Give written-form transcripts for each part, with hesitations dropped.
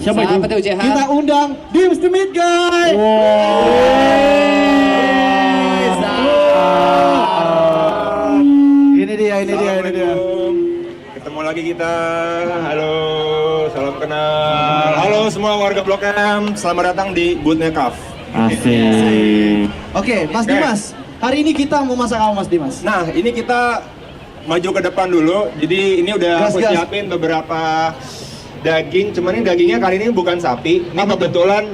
Siapa itu JH? Kita undang Dims the Meat Guy. Ini dia. Ketemu lagi kita. Halo, salam kenal. Halo semua warga Blok M, selamat datang di booth-nya Kaf. Asik. Oke, Mas Dimas. Hari ini kita mau masak apa, Mas Dimas? Nah, ini kita maju ke depan dulu. Jadi ini udah aku siapin beberapa daging. Cuman ini dagingnya kali ini bukan sapi. Ini kebetulan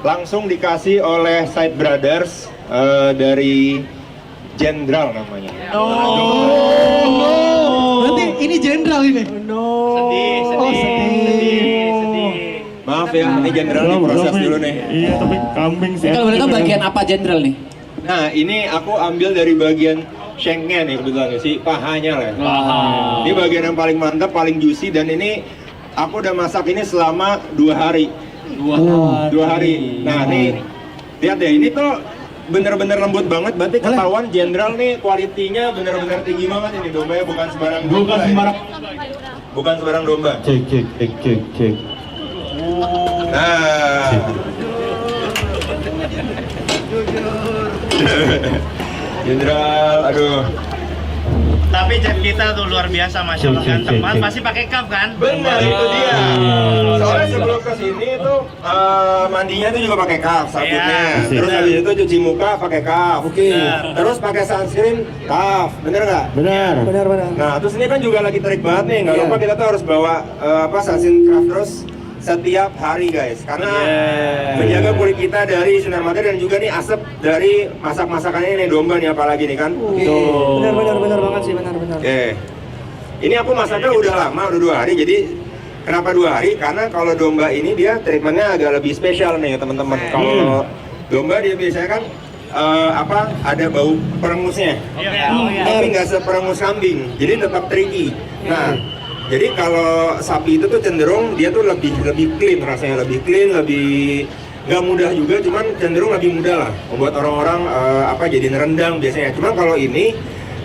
langsung dikasih oleh Side Brothers dari Jenderal namanya. Berarti ini jenderal ini. Sedih. Maaf ya, ini Jenderal diproses dulu nih. Iya, tapi kambing sih. Kalau boleh tahu bagian apa jenderal nih? Nah, ini aku ambil dari bagian shanknya nih kebetulan si pahanya lah. Ini bagian yang paling mantap, paling juicy, dan ini aku udah masak ini selama 2 hari. 2 hari. Nah, nih lihat deh, ini tuh bener-bener lembut banget. Berarti ketahuan Jenderal nih kualitinya bener-bener tinggi banget ini dombanya, bukan sembarang domba. Bukan sembarang domba. Cek. Nah. Jenderal, aduh. Tapi chef kita tuh luar biasa, masya Allah, ganteng banget. Pasti pakai cup kan? Benar, itu dia. Soalnya sebelum kesini tuh mandinya tuh juga pakai cup, sabunnya. Terus habis itu cuci muka pakai cup. Terus pakai sunscreen cup, bener nggak? Benar. Nah, terus ini kan juga lagi terik banget nih. Nggak lupa kita tuh harus bawa sunscreen craft terus setiap hari guys, karena menjaga kulit kita dari sinar matahari dan juga nih asap dari masak-masakannya nih domba nih apalagi nih kan. Benar banget sih, benar. Ini aku masaknya udah lama, udah 2 hari. Jadi kenapa 2 hari? Karena kalau domba ini dia treatmentnya agak lebih spesial nih teman-teman. Kalau domba dia biasanya kan ada bau perengusnya, tapi nggak seperengus kambing, jadi tetap tricky. Nah, jadi kalau sapi itu tuh cenderung dia tuh lebih clean, rasanya lebih clean, lebih nggak mudah juga, cuman cenderung lebih mudah lah membuat orang-orang jadi nerendang biasanya. Cuman kalau ini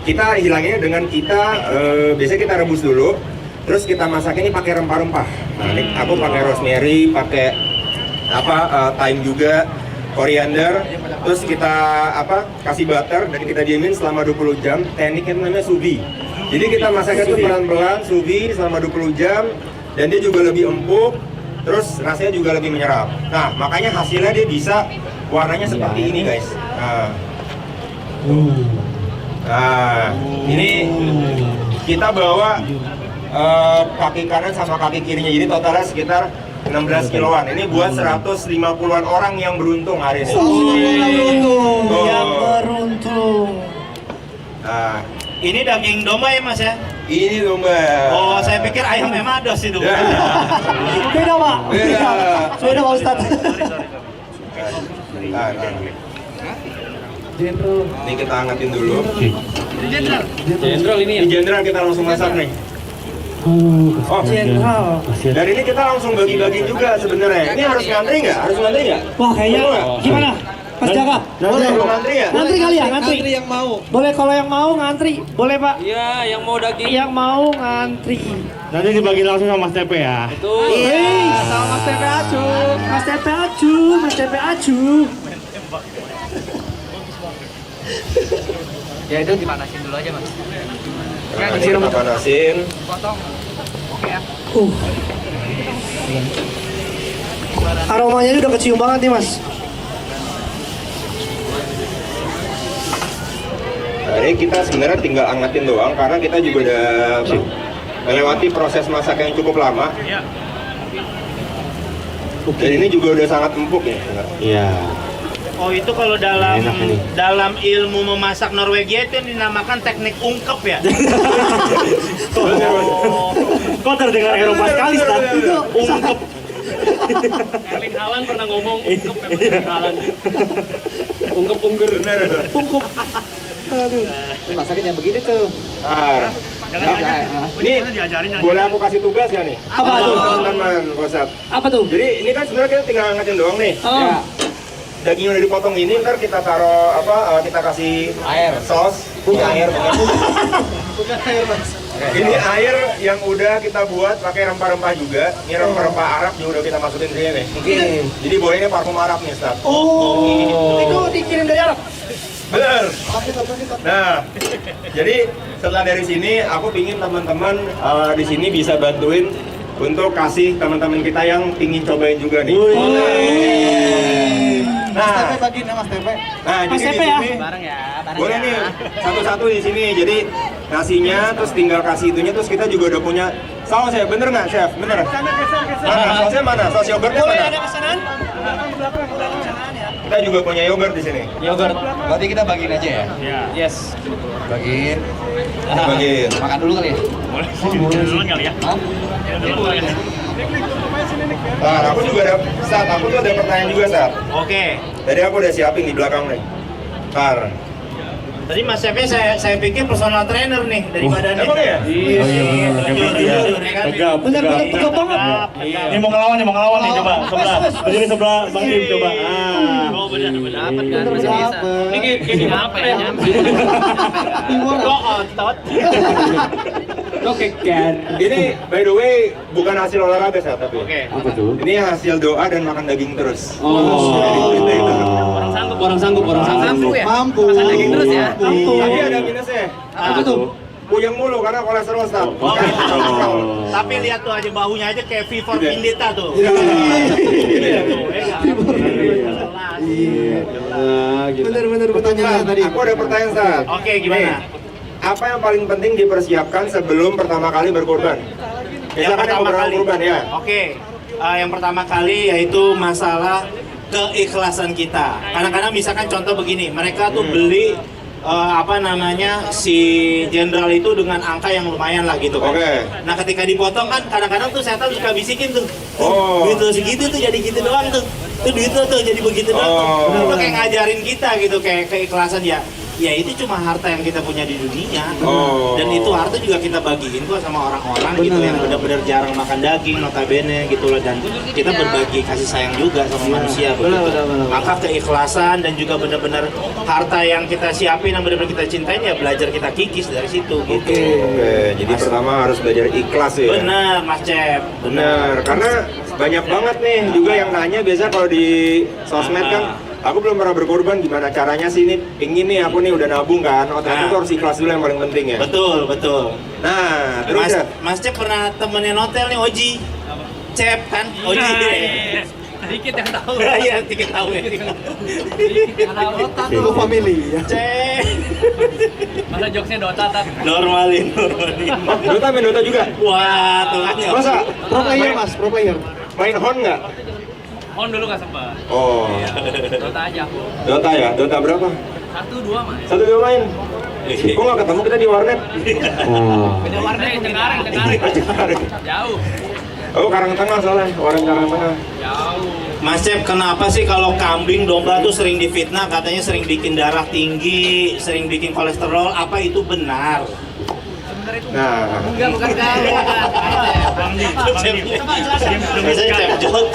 kita hilangnya dengan kita biasanya kita rebus dulu, terus kita masak ini pakai rempah-rempah. Nah, ini aku pakai rosemary, pakai thyme juga, koriander, terus kita kasih butter dan kita diemin selama 20 jam. Tekniknya namanya sous vide. Jadi kita masaknya tuh pelan-pelan sous vide selama 20 jam dan dia juga lebih empuk, terus rasanya juga lebih menyerap. Nah, makanya hasilnya dia bisa warnanya seperti ini guys. Nah, ini kita bawa kaki kanan sama kaki kirinya, jadi totalnya sekitar 16 kiloan. Ini buat 150-an orang yang beruntung hari ini. Yang beruntung. Nah, Ini daging domba ya mas ya? ini domba. Oh, saya pikir ayam emados itu. Beda, Pak. Beda. Beda, Pak Ustadz. Nah. Ini kita hangatin dulu. Jenderal ini Ini Jenderal kita langsung masak nih. Jenderal. Dari ini kita langsung bagi-bagi juga sebenarnya. Ini harus ngantri nggak? Wah, kayaknya gimana? Mas Jaka? Boleh ngantri ya? Ngantri kali ya, ngantri. yang mau. Boleh, kalau yang mau ngantri. Boleh, Pak. Iya, yang mau daging. Yang mau ngantri. Nanti dibagi langsung sama Mas Tepe ya. Tuh. Sama Mas Tepe Acu. Mas Tepe Acu. Ya itu dipanasin dulu aja, Mas. Nah, ini kita panasin. Potong. Oke ya. Aromanya udah kecium banget nih, Mas. Nah, ini kita sebenarnya tinggal angetin doang karena kita juga udah melewati proses masak yang cukup lama. Dan ini juga udah sangat empuk ya. Iya. Oh itu kalau dalam ilmu memasak Norwegia itu yang dinamakan teknik ungkep ya? Kok terdengar Eropa sekali, Stan? Ungkep. Erling Haaland pernah ngomong ungkep Erling Haaland. Ungkep ungger. Ungkup. Aduh. Masaknya begini tuh. Nah, ini boleh aku kasih tugas ya nih? Apa tuh? Teman-teman, Ustadz. Apa tuh? Jadi ini kan sebenarnya kita tinggal angetin doang nih. Oh. Daging udah dipotong ini, ntar kita taruh kita kasih air, sos, bukan air, bukan air mas. Ini air yang udah kita buat pakai rempah-rempah juga. Ini rempah-rempah Arab juga udah kita masukin sini nih. Jadi bawahnya parfum Arab nih, Ustaz. Itu dikirim dari Arab. Bener. Nah, jadi setelah dari sini aku pingin teman-teman di sini bisa bantuin untuk kasih teman-teman kita yang pingin cobain juga nih. Nah, Nah, Mas jadi di Tepe ya? sini Bareng ya, bareng boleh ya. nih satu-satu di sini. Jadi nasinya terus tinggal kasih itunya, terus kita juga udah punya saus ya, bener nggak chef? Bener? Mana sausnya mana? Saus yogurtnya Boleh mana? ada pesanan? Kita juga punya yogurt di sini. Yogurt. Berarti kita bagiin aja ya? Yes. Bagiin. Kita bagiin. Makan dulu kali ya? Dulu kali ya. Hah? Nah, aku juga ada, aku tuh ada pertanyaan juga, Sat. Oke. Tadi aku udah siapin di belakang nih. Ntar. Tadi Mas Chefnya saya pikir personal trainer nih dari badannya. Emang ya? Iya, tegap. Bener-bener tegap banget. Ini mau ngelawan nih, coba sebelah. Berdiri sebelah Bang Dim, coba. Oh benar. Dapat kan masih bisa. Ini apa ya? Kok otot? Ini by the way bukan hasil olahraga, Sat, tapi. Oke. Apa tuh? Ini hasil doa dan makan daging terus. Orang sanggup. Mampu ya? Mampu. Makan daging terus ya? Tapi ada minusnya. Apa tuh? Puyeng mulu karena kolesterol, Sat. Oh, tapi lihat tuh aja bahunya aja kayak V for Vendetta tuh. Bener-bener pertanyaan tadi. Aku ada pertanyaan, Sat. Oke, gimana? Nih, apa yang paling penting dipersiapkan sebelum pertama kali berkorban? Misalkan yang mau berkorban ya. Oke. Yang pertama kali yaitu masalah keikhlasan kita. Kadang-kadang misalkan contoh begini, mereka tuh beli si jenderal itu dengan angka yang lumayan lah gitu kan. Oke. Nah ketika dipotong kan kadang-kadang tuh setan suka bisikin tuh. Oh. Duit tuh segitu tuh jadi gitu doang tuh. Tuh duit tuh jadi begitu doang. Oh. Itu kayak ngajarin kita gitu kayak keikhlasan ya. Ya itu cuma harta yang kita punya di dunia. Oh. Dan itu harta juga kita bagiin kok sama orang-orang gitu yang benar-benar jarang makan daging notabene gitu loh, dan kita berbagi kasih sayang juga sama manusia begitu. Maka keikhlasan dan juga benar-benar harta yang kita siapin yang benar-benar kita cintain ya belajar kita kikis dari situ gitu. Oke, jadi pertama harus belajar ikhlas ya. Benar Mas Cep, Benar, karena banyak banget nih juga yang nanya biasa kalau di sosmed kan, aku belum pernah berkorban, gimana caranya sih ini? Pingin nih aku nih udah nabung kan, ternyata itu harus ikhlas dulu yang paling penting ya. Betul. Nah, terus Mas, ya. Mas Cep pernah temenin hotel nih Oji. Cep kan? Oji. Dikit yang tahu. Iya, dikit tahu ya. Itu family ya. Cep. Masa jokesnya Dota tat. Normalin. Dota main Dota juga? Wah, tuh kan ya. Masa? Pro player mas, pro player. Main Hon nggak? On dulu nggak sempat. Oh, Dota aja aku. Dota ya? Dota berapa? 1-2 mas. 1-2 main? Kok nggak ketemu kita di warnet? Beda warna yang Cengkareng. Jauh. Oh, Karang Tengah soalnya, warnet Karang Tengah. Jauh. Mas Cep, kenapa sih kalau kambing domba tuh sering difitnah, katanya sering bikin darah tinggi, sering bikin kolesterol, apa itu benar? Nah, Enggak, bukan kau. Cep jot.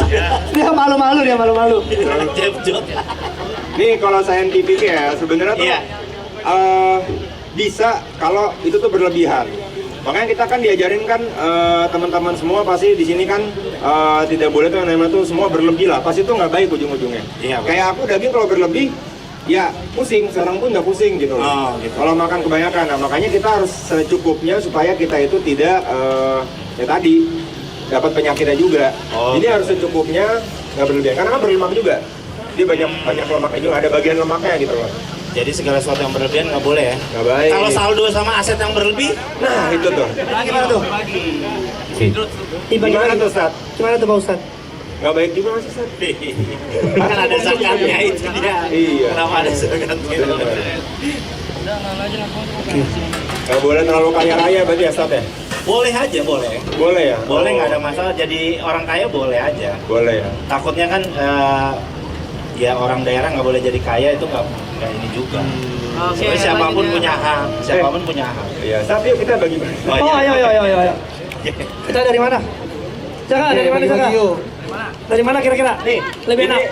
Dia malu-malu. Cep jot. ini kalau saintifik ya, sebenarnya tuh Iya. bisa kalau itu tuh berlebihan. Makanya kita kan diajarin kan teman-teman semua pasti di sini kan tidak boleh tuh yang namanya tuh semua berlebih lah. Pasti itu nggak baik ujung-ujungnya. Iya, Pak. Kayak aku daging kalau berlebih ya pusing, sekarang pun nggak pusing gitu loh. Oh, gitu. Kalau makan kebanyakan, nah makanya kita harus secukupnya supaya kita itu tidak ya tadi dapat penyakitnya juga. Oh, Jadi harus secukupnya, nggak berlebihan. Karena kan berlemak juga. Dia banyak lemaknya juga, ada bagian lemaknya gitu loh. Jadi segala sesuatu yang berlebihan nggak boleh ya? Nggak baik. Kalau saldo sama aset yang berlebih, Nah itu tuh. Gimana tuh? Gimana tuh, Sat? Gimana tuh Pak Ustad? Nggak baik juga masih, Sat? kan ada zakatnya itu dia. Iya. Kenapa ada zakatnya? Nggak boleh terlalu kaya raya berarti ya, Sat ya? Boleh aja, boleh. Boleh ya? Boleh, Oh. nggak ada masalah. Jadi orang kaya boleh aja. Boleh ya? Takutnya kan ya orang daerah nggak boleh jadi kaya itu nggak ini juga. Soalnya siapapun punya hak, siapapun punya hak. Iya, Sat yuk kita bagi-bagi. Oh ayo. Kita dari mana? Jaka, dari mana Jaka? Dari mana kira-kira? Nih, Lebih Ini, enak.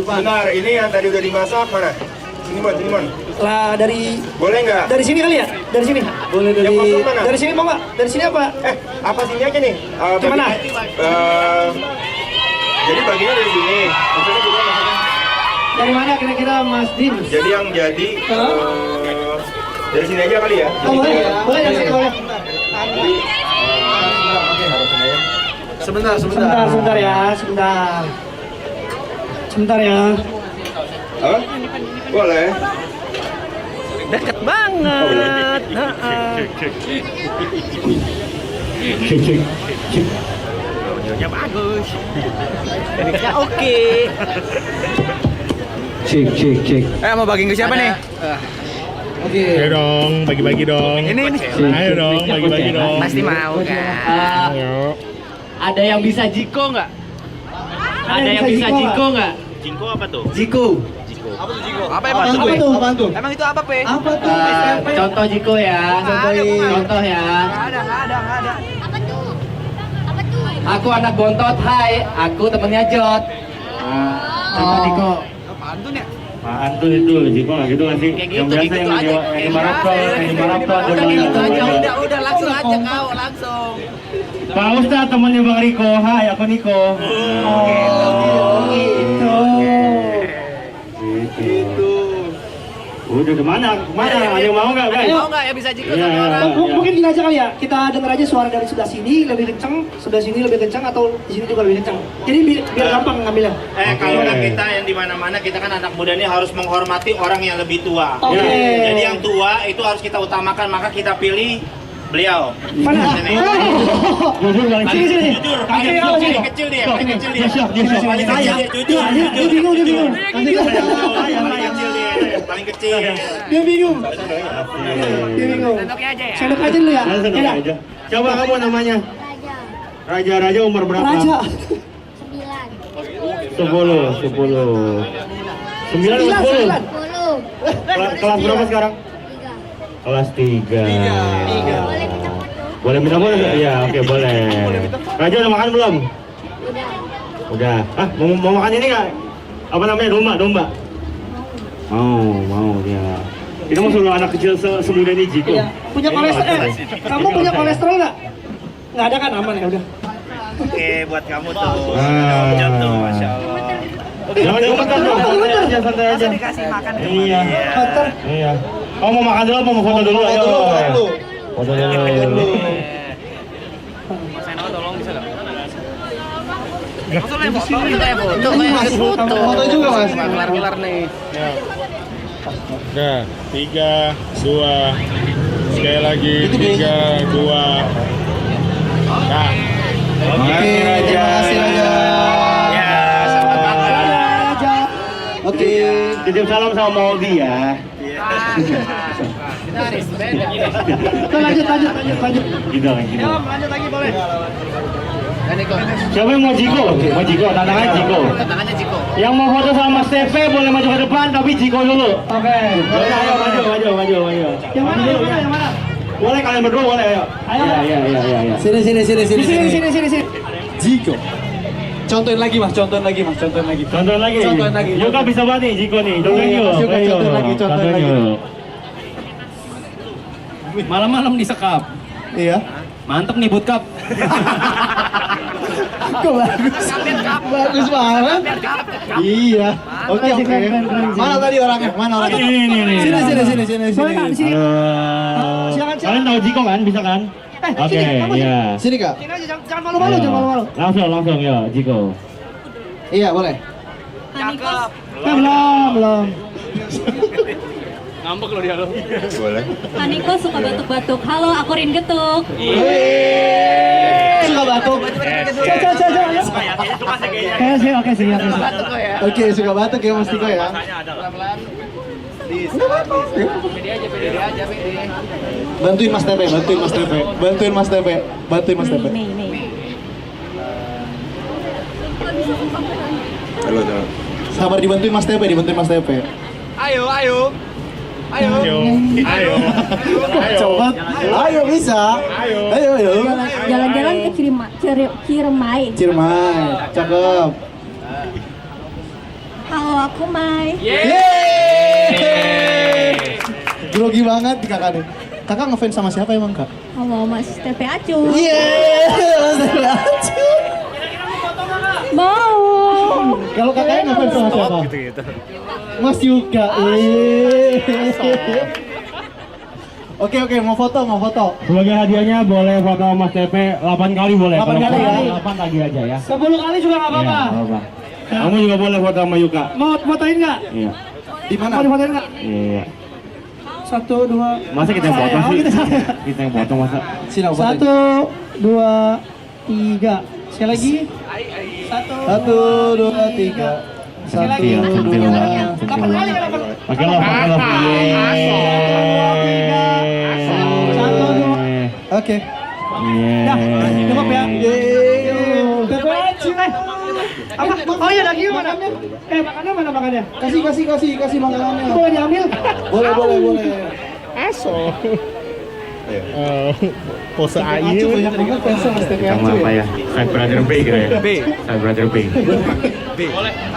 Bentar, ini yang tadi udah dimasak mana? Sini Mon. Lah dari Boleh nggak? dari sini kali ya? Dari sini. Boleh dari Yang kosong mana? dari sini mau nggak? Dari sini apa? Apa sini aja nih? Gimana? Jadi baginya dari sini. Maksudnya juga maksudnya. Dari mana kira-kira Mas Dim? Jadi yang jadi dari sini aja kali ya. Oh, boleh. Boleh dari sini boleh. Sebentar. Sebentar ya, sebentar. Sebentar ya. Apa? Boleh. Deket banget. Videonya bagus. Ya oke. Cek. Mau bagi ke siapa nih? Oke. Ayo dong, bagi-bagi dong. Ini. Ayo dong, bagi-bagi dong. Pasti mau kan. Ayo. Ada yang bisa Jiko nggak? Ada yang bisa Jiko nggak? Jingko apa tuh? Jiko. Apa Apa tuh? Apa tuh? Emang itu apa, Pe? Apa tuh? Contoh Jiko ya. Contoh ya. Nggak ada. Apa tuh? Apa tuh? Aku anak bontot. Hai, aku temennya Jot. Contoh Jiko. Apaan tuh nih? Apaan tuh itu? Jiko nggak gitu nggak sih? Kayak Yang gitu, biasa gitu yang aja. di maraton, Udah gitu aja. Udah langsung aja kau langsung. Pak Ustadz temannya Bang Riko. Hai, aku Niko. Gitu. Gitu. Udah kemana? Ada yang mau nggak guys? Mau nggak ya bisa Jiko Iya. satu orang? Mungkin gini aja kali ya, kita dengar aja suara dari sebelah sini lebih kencang, sebelah sini lebih kencang, atau di sini juga lebih kencang. Jadi biar gampang ngambilnya. Kalau kita yang di mana-mana kita kan anak muda ini harus menghormati orang yang lebih tua. Oke. Jadi yang tua itu harus kita utamakan, maka kita pilih beliau. Mana? Jujur bang. Sini. Jujur, Pakai apa sih? paling kecil dia, paling kecil dia. Dia Paling kecil dia, jujur. Dia bingung. Paling kecil dia, paling kecil. Dia bingung. Sendoknya aja ya. Sendok aja dulu ya. Ya. Aja. Coba kamu namanya. Raja. Raja umur berapa? Raja. 9. 10. 9 atau 10? 9. 10. Kelas berapa sekarang? 3. Kelas 3. Boleh minta foto? Boleh minta foto? Ya, oke boleh. Raja udah makan belum? Udah. Udah. Mau makan ini nggak? Apa namanya? Domba? Mau dia. Kita mau suruh anak kecil semuda ini Jiko. Iya. Punya kolesterol? Kamu punya kolesterol nggak? Nggak ada kan, aman ya udah. Oke, buat kamu tuh. Ah. Jam tuh, masya Allah. Jangan gemetar dong, santai aja. Dikasih makan. Iya. Kotor. Iya. Kamu mau makan dulu apa mau foto dulu? Ayo. Foto dulu. Mas Eno tolong bisa nggak? Maksudnya foto. Foto juga, Mas. Kelar nih. Udah, 3, 2. Sekali lagi 3, 2. Nah. Oke, Raja. Ya, selamat makan. Raja. Oke. Titip salam sama Maudi ya. Kita harus beda. Lanjut. Gitu kan, gitu. Lanjut lagi boleh. Siapa yang mau Jiko? Mau Jiko, tantangannya Jiko. Tantangannya Jiko. Yang mau foto sama Mas Tepe boleh maju ke depan, tapi Jiko dulu. Oke. Ayo, maju. Yang mana? Boleh kalian berdua boleh, ayo. Iya. Sini. Jiko. Contohin lagi mas. Contohin lagi. Yoga bisa banget nih Jiko nih. Contohin yuk. Contohin lagi. Malam-malam disekap. Iya. Mantep nih bootcamp. Kok bagus? Bagus banget. Iya. Oke. Mana tadi orangnya? Ini. Sini. Silakan. Kalian tahu Jiko kan? Bisa kan? Oke, iya. Sini kak. Sini aja, jangan malu-malu. Langsung ya, Jiko. Iya boleh. Cakep. Belum. Ngambek lo dia lo. Boleh. Niko suka batuk-batuk. Halo, aku Rin Getuk. Suka batuk. Oke, siap. Batuk kok ya. Oke, suka batuk ya Mas Tiko ya. Pede aja. Bantuin Mas Tepe. Halo. Sabar dibantuin Mas Tepe. Ayo. Coba. Ayo bisa. Ayo. Jalan-jalan ke Ciremai. Ciremai. Cakep. Halo, aku Mai. Yeay. Grogi banget kakak nih. Kakak ngefans sama siapa emang kak? Halo Mas Tepe Acu. Mas Tepe Acu. Mau. Kalau kakaknya ngefans sama siapa? Mas Yuka. Oke, mau foto. Sebagai hadiahnya boleh foto Mas TP 8 kali boleh. 8 kali ya? 8 kali aja ya. 10 kali juga nggak apa-apa. Iya, nggak apa-apa. Kamu juga boleh foto sama Yuka. Mau fotoin nggak? Iya. Di mana? Mau difotoin nggak? Iya. 1, 2. Masa kita yang foto sih? Kita yang foto masa. Sini aku fotoin. 1, 2, 3. Sekali lagi. 1, 2, 3. Centil, centil banget. 8 kali kan? Pakai love. Oke. Dah, cukup ya. Tepe Acu. Apa? Oh iya, daging mana? Makannya mana makannya? Kasih makanannya. Boleh diambil? Boleh. Pose Acu banyak banget fans Mas Tepe Acu. Sama apa ya? Saya brother B gitu ya. Saya brother B.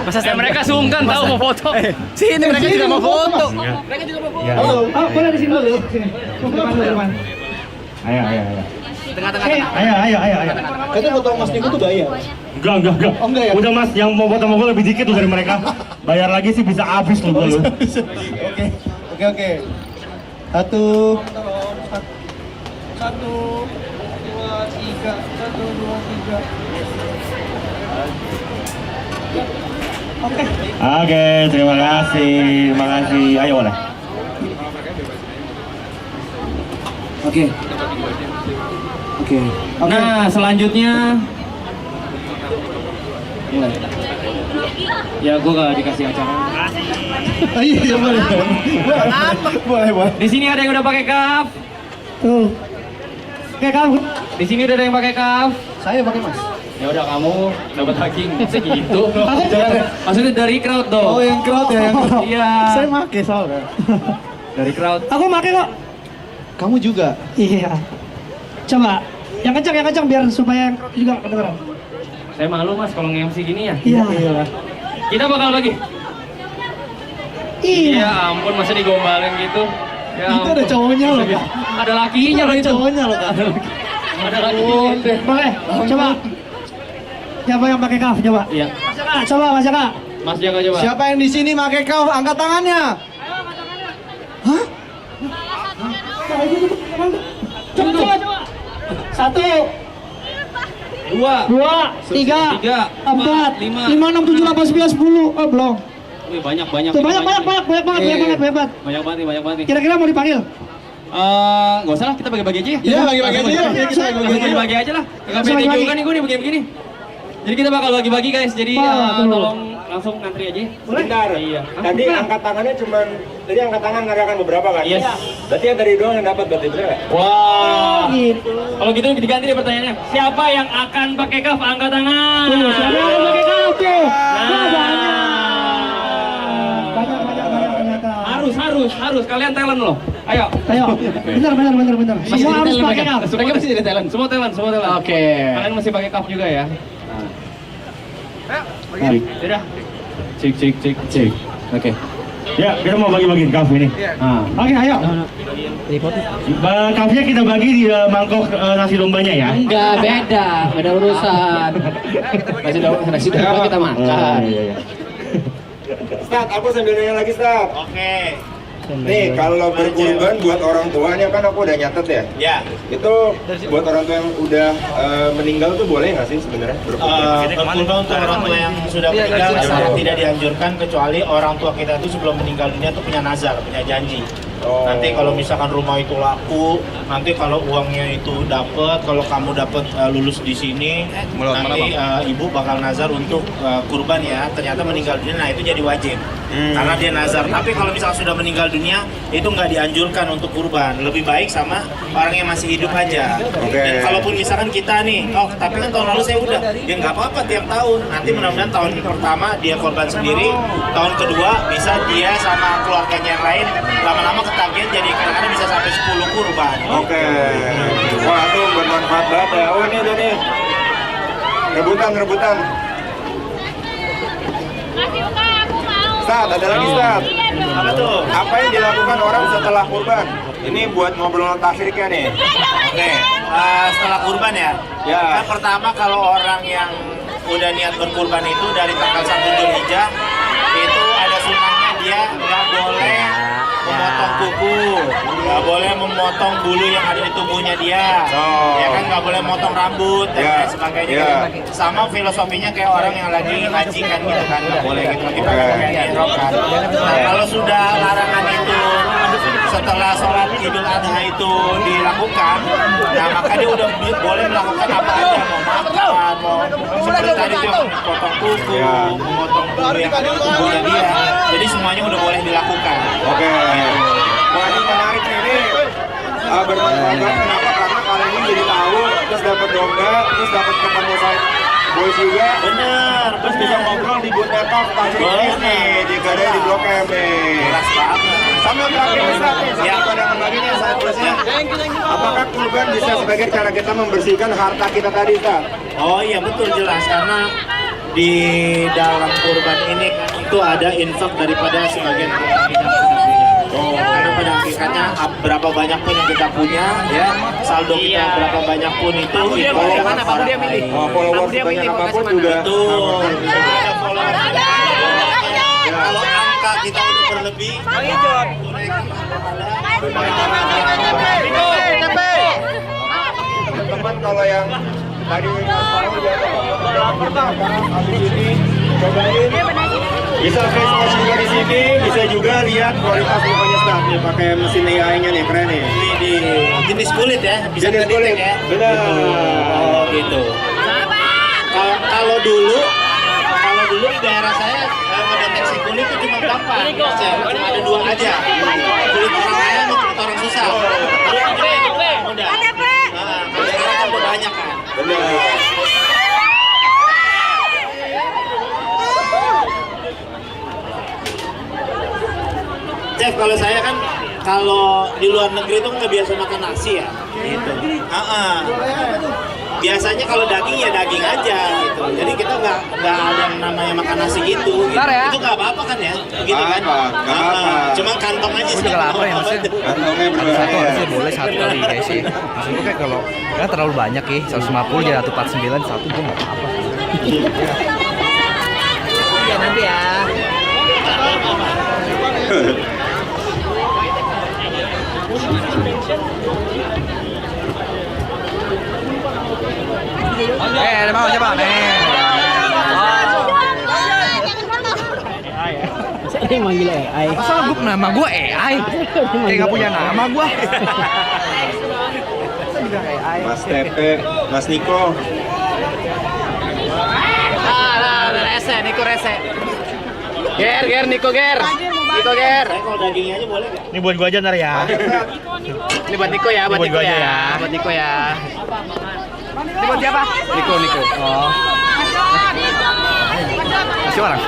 Masa mereka sungkan tahu mau foto. Sini mereka juga mau foto. Mereka juga mau foto. Ya. Oh, boleh di sini dulu. Sini. Depan. Ayo. Tengah-tengah. Ayo. Katanya foto Mas Niko tuh bayar. Enggak. Oh, enggak ya? Udah Mas, yang mau foto sama gue lebih dikit tuh dari mereka. Bayar lagi sih bisa habis lu gue lu. Oke. 1, 2, 3. Oke, terima kasih. Ayo boleh. Oke. Nah, selanjutnya ya gue gak dikasih acara. Iya boleh. Di sini ada yang udah pakai cup. Tuh. Oke, kamu. Di sini udah ada yang pakai cup. Saya pakai Mas. Ya udah kamu dapat hacking segitu. Maksudnya dari crowd dong. Oh yang crowd ya yang crowd. Iya. Saya pakai soalnya. Dari crowd. Aku pakai kok. Kamu juga. Iya. Coba. Yang kencang biar supaya yang juga kedengeran. Saya malu Mas kalau nge-MC gini ya. Iya. Kita bakal bagi. Iya. Ya ampun, masa digombalin gitu. Ya Itu ada ampun. cowoknya loh kak. Ada lakinya loh itu. Cowoknya loh kak. Ada lakinya. Boleh. Coba. Siapa yang pakai kaf? Coba. Iya. Coba Mas Jaka. Mas Jaka coba. Siapa yang di sini pakai kaos? Angkat tangannya. Hah? Coba. 1, 2, 3, 4, 5, 6, 7, 8, 9, 10. Oh, belum. Wih, banyak. Tuh, banyak banget. Banyak banget nih. Kira-kira mau dipanggil? Nggak usah lah, kita bagi-bagi aja ya. Iya bagi-bagi aja. Iya, kita Bagi-bagi aja lah. Nggak beda juga nih gue nih begini-begini. Jadi kita bakal bagi-bagi guys. Jadi tolong langsung ngantri aja. Bentar. Iya. Tadi angkat tangannya cuman angkat tangan ngadakan beberapa kan? Yes. Berarti yang dari doang yang dapat berarti bener nggak? Wah. Gitu. Kalau gitu diganti deh pertanyaannya. Siapa yang akan pakai kaf angkat tangan? Tuh, siapa yang pakai kaf tuh? Nah. Banyak. Harus. Kalian talent loh. Ayo. Bener. Semua harus pakai kaf. Mereka masih jadi talent. Semua talent. Oke. Kalian masih pakai kaf juga ya. Udah. Cek. Oke. Ya, kita mau bagi-bagi kaf ini. Oke, ayo. Kafnya kita bagi di mangkok nasi dombanya ya. Enggak, beda urusan. Nasi domba kita makan. Iya. Start, aku sambil nanya lagi Start. Oke. Nih, kalau berkurban buat orang tua nih kan aku udah nyatet ya. Ya. Itu buat orang tua yang udah meninggal tuh boleh nggak sih sebenarnya berkurban? Berkurban untuk orang tua yang sudah meninggal sangat tidak dianjurkan kecuali orang tua kita itu sebelum meninggal dunia tuh punya nazar, punya janji. Oh. Nanti kalau misalkan rumah itu laku, nanti kalau uangnya itu dapat, kalau kamu dapat lulus di sini, nanti ibu bakal nazar untuk kurban ya. Ternyata meninggal dunia, nah itu jadi wajib karena dia nazar. Tapi kalau misalkan sudah meninggal dunia, itu nggak dianjurkan untuk kurban. Lebih baik sama orang yang masih hidup aja. Dan kalaupun misalkan kita nih, tapi kan tahun lalu saya udah, ya nggak apa-apa tiap tahun. Nanti mudah-mudahan tahun pertama dia korban sendiri, tahun kedua bisa dia sama keluarganya yang lain lama-lama ketagihan jadi kadang-kadang bisa sampai 10 kurban. Oke. Wah, itu bermanfaat banget ya. Oh, ini udah nih. Rebutan. Ustaz, ada lagi Ustaz. Apa tuh? Apa yang dilakukan orang setelah kurban? Ini buat ngobrol tasyriknya nih. Oke. Setelah kurban ya? Ya. Kan pertama kalau orang yang udah niat berkurban itu dari tanggal 1 Zulhijjah itu ada sunnahnya dia nggak boleh memotong kuku, nggak boleh memotong bulu yang ada di tubuhnya dia, ya kan nggak boleh motong rambut dan lain sebagainya. Sama filosofinya kayak orang yang lagi haji kan gitu kan, nggak boleh gitu kita kayak ihram kan. Nah, kalau sudah larangan itu setelah sholat Idul Adha itu dilakukan, nah maka dia udah boleh melakukan apa aja, mau makan, mau seperti tadi dia memotong kuku, memotong bulu yang ada di tubuhnya dia, jadi semuanya udah boleh dilakukan. Oke. Wah, ini menarik nih, ini bermanfaat banget. Kenapa? Karena kalian ini jadi tahu, terus dapat domba, terus dapat ketemu saya boys juga. Bener, Terus bisa ngobrol di Good Network Tasrik nih, jika ada di Blok M nih. jelas banget. Sama terakhir Ustaz nih, Ya. sampai pada membaginya saat plusnya. Apakah kurban bisa sebagai cara kita membersihkan harta kita tadi, Ustaz? Oh iya betul jelas karena di dalam kurban ini kan itu ada infak daripada sebagian harta kita yang kita punya. Karena pada hakikatnya berapa banyak pun yang kita punya, ya saldo kita berapa banyak pun itu ada orang lain. Followers sebanyak apapun juga. Betul. Ada follower. Kalau angka kita udah berlebih, teman-teman kalau yang tadi tahu ya habis ini cobain bisa face wash juga di sini, bisa juga lihat kualitas mukanya Ustaz nih pakai mesin AI-nya nih, keren nih. ini di jenis kulit ya, bisa Jenis kulit, ya. benar. Oh gitu. Kalau dulu di daerah saya mendeteksi kulit itu cuma gampang. Cuma ada 2 aja. Kulit orang kaya sama kulit orang susah. Mudah. Nah, kalau sekarang kan udah banyak kan. Benar. Chef, kalau saya kan kalau di luar negeri itu nggak biasa makan nasi ya, gitu. Biasanya kalau daging ya daging aja gitu. Jadi kita nggak ada yang namanya makan nasi gitu. Ya. Itu nggak apa-apa kan ya, gitu kan? Nggak apa-apa. Cuma kantong aja sih. Udah lapar ya maksudnya. Kantongnya Satu berbahaya. harusnya boleh satu kali ya sih. Maksudnya kayak kalau kan terlalu banyak ya 150 jadi 149 satu gue nggak apa-apa. Ya nanti ya. Ada mau coba nih. Ini manggil AI. Apa sanggup nama gue AI? Nggak punya nama gue. Mas Tepe, Mas Niko. Rese, Niko rese. Ger, Niko ger. Saya kalau dagingnya aja boleh nggak? Ini buat gua aja ntar ya. Ini buat Niko ya, buat Buat Niko gua aja ya. ya. Buat Niko ya. Ini buat siapa? Niko. Oh. Masih orang?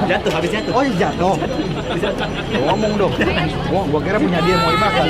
Jatuh, habis jatuh. Oh, jatuh. Ngomong dong. Gua kira punya dia mau dimakan.